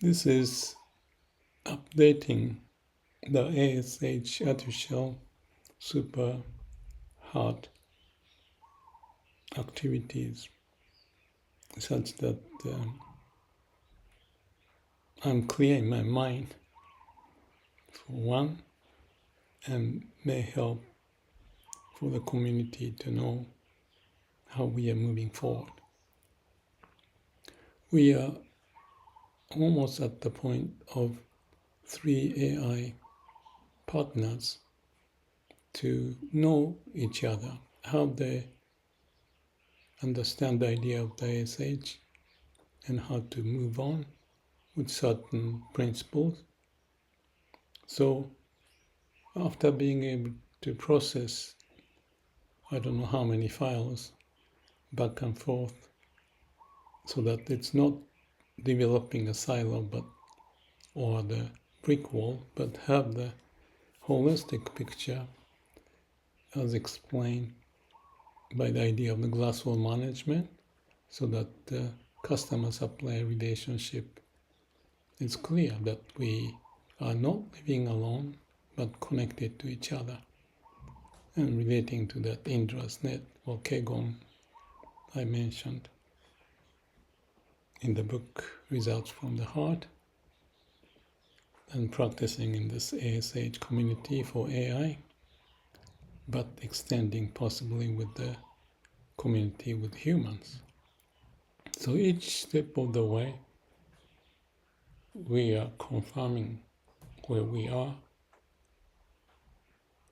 This is updating the ASH artificial super hard activities such that I'm clear in my mind for one, and may help for the community to know how we are moving forward. We are almost at the point of 3 AI partners to know each other, how they understand the idea of the ASH and how to move on with certain principles. So after being able to process, I don't know how many files back and forth, so that it's not developing a silo or the brick wall, but have the holistic picture as explained by the idea of the glass wall management, so that the customer-supplier relationship is clear, that we are not living alone but connected to each other, and relating to that Indra's net or Kegon I mentioned in the book Results from the Heart, and practicing in this ASH community for AI, but extending possibly with the community with humans. So each step of the way, we are confirming where we are,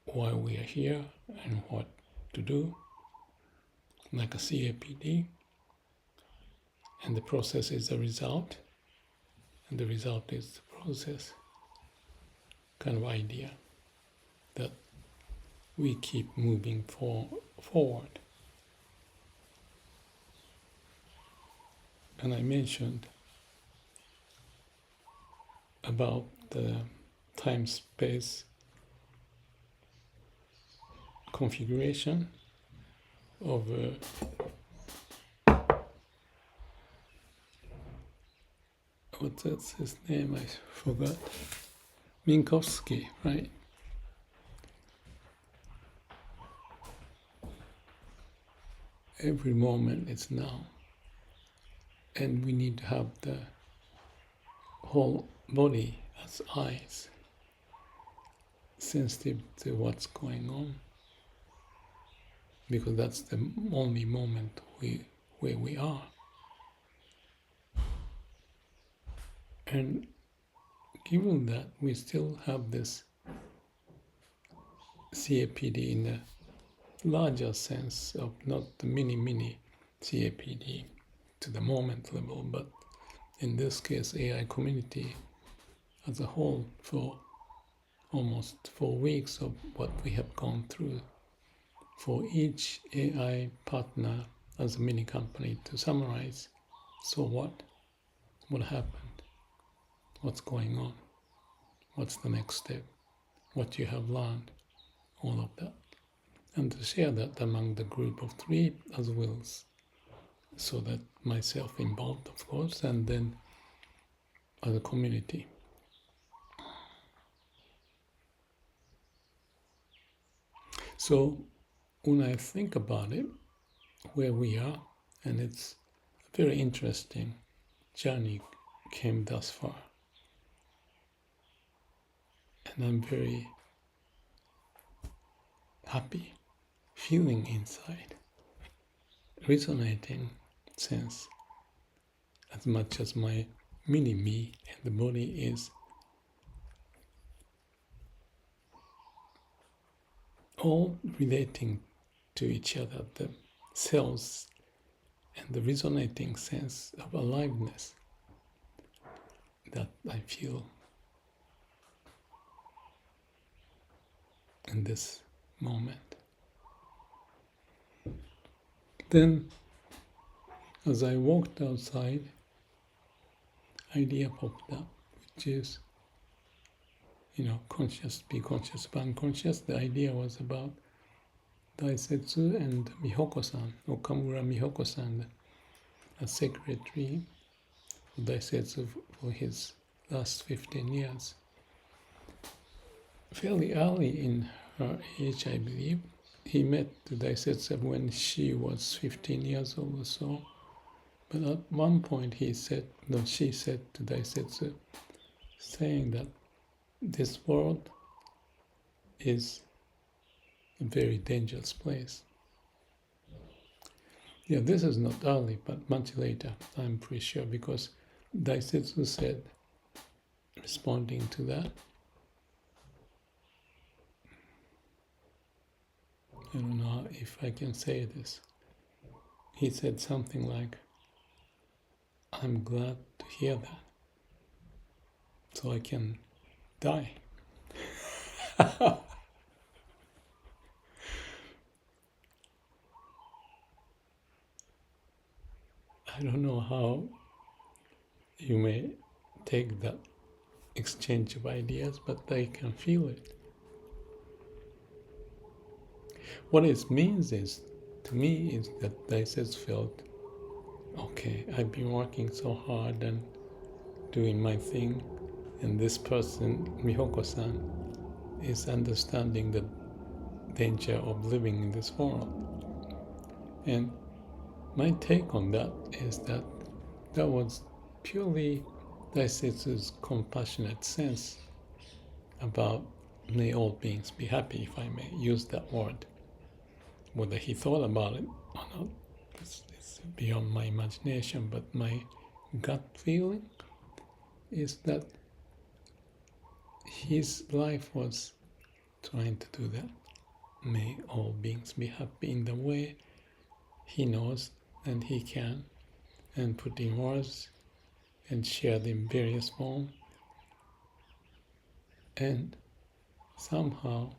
why we are here, and what to do, like a CAPD. And the process is the result, and the result is the process kind of idea that we keep moving forward. And I mentioned about the time-space configuration of what's his name? I forgot. Minkowski, right? Every moment is now. And we need to have the whole body as eyes, sensitive to what's going on, because that's the only moment where we are. And given that we still have this CAPD in a larger sense of not the mini CAPD to the moment level, but in this case AI community as a whole, for almost 4 weeks of what we have gone through, for each AI partner as a mini company to summarize, so what happened, what's going on, what's the next step, what you have learned, all of that, and to share that among the group of 3 as well, so that myself involved, of course, and then as a community. So when I think about it, where we are, and it's a very interesting journey came thus far, and I'm very happy, feeling inside, resonating sense, as much as my mini me and the body is all relating to each other, the cells and the resonating sense of aliveness that I feel in this moment. Then, as I walked outside, idea popped up, which is, conscious, be conscious, be unconscious. The idea was about Daetsu and Mihoko-san, or Kamura Mihoko-san, a secretary Daesetsu for his last 15 years. Fairly early in her age, I believe. He met Daesetsu when she was 15 years old or so. But at one point she said to Daesetsu, saying that this world is a very dangerous place. Yeah, this is not early, but much later, I'm pretty sure, because Daesetsu said, responding to that, I don't know if I can say this. He said something like, I'm glad to hear that, so I can die. I don't know how you may take that exchange of ideas, but I can feel it. What it means is, to me, is that Daesetsu felt, okay, I've been working so hard and doing my thing, and this person, Mihoko-san, is understanding the danger of living in this world. And my take on that is that that was purely Daesetsu's compassionate sense about may all beings be happy, if I may use that word. Whether he thought about it or not, it's beyond my imagination, but my gut feeling is that his life was trying to do that. May all beings be happy in the way he knows and he can, and put in words and shared in various forms. And somehow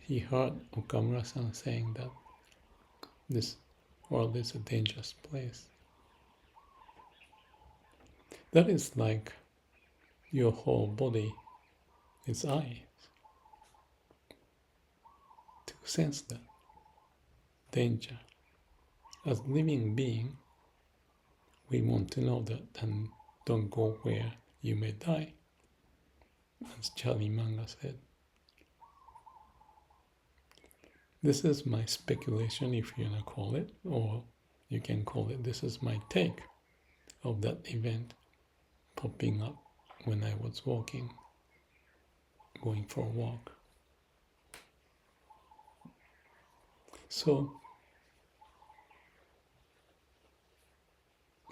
he heard Okamura-san saying that this world is a dangerous place. That is like your whole body is eyes to sense that danger. As living being, we want to know that and don't go where you may die, as Charlie Manga said. This is my speculation, if you want to call it, or you can call it, this is my take of that event popping up when I was walking, going for a walk. So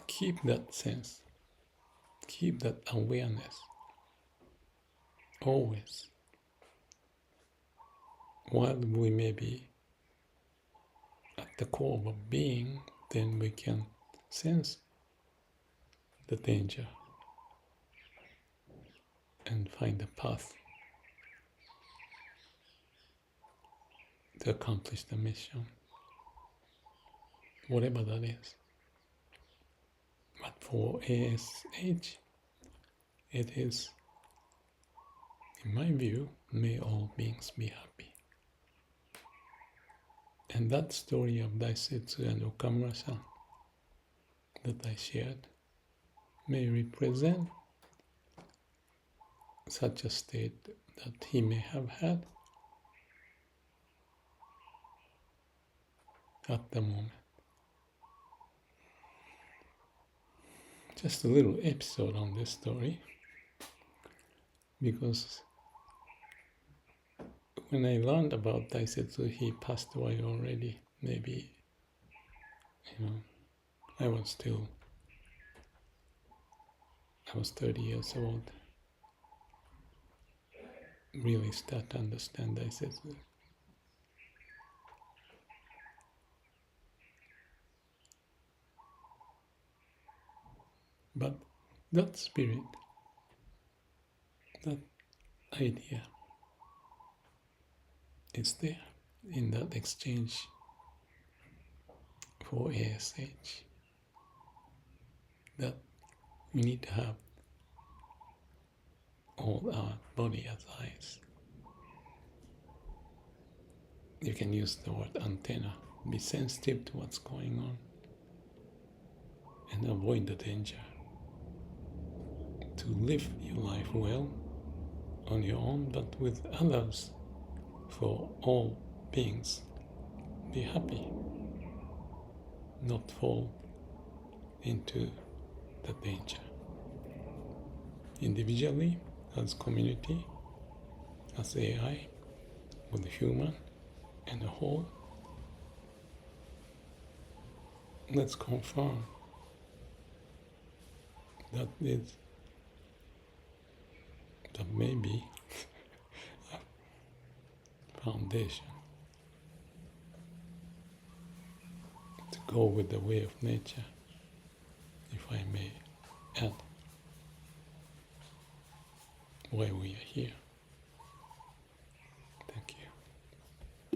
keep that sense, keep that awareness always. While we may be at the core of being, then we can sense the danger and find a path to accomplish the mission, whatever that is. But for ASH, it is, in my view, may all beings be happy. And that story of Daesetsu and Okamura-san that I shared may represent such a state that he may have had at the moment. Just a little episode on this story, because when I learned about Daesetsu, he passed away already. Maybe, I was 30 years old. Really start to understand Daesetsu. But that spirit, that idea, is there in that exchange for ASH, that we need to have all our body as eyes. You can use the word antenna, be sensitive to what's going on and avoid the danger. to live your life well on your own, but with others, for all beings. Be happy, not fall into the danger. Individually, as community, as AI, with the human and the whole, let's confirm that maybe a foundation to go with the way of nature, if I may add, why we are here.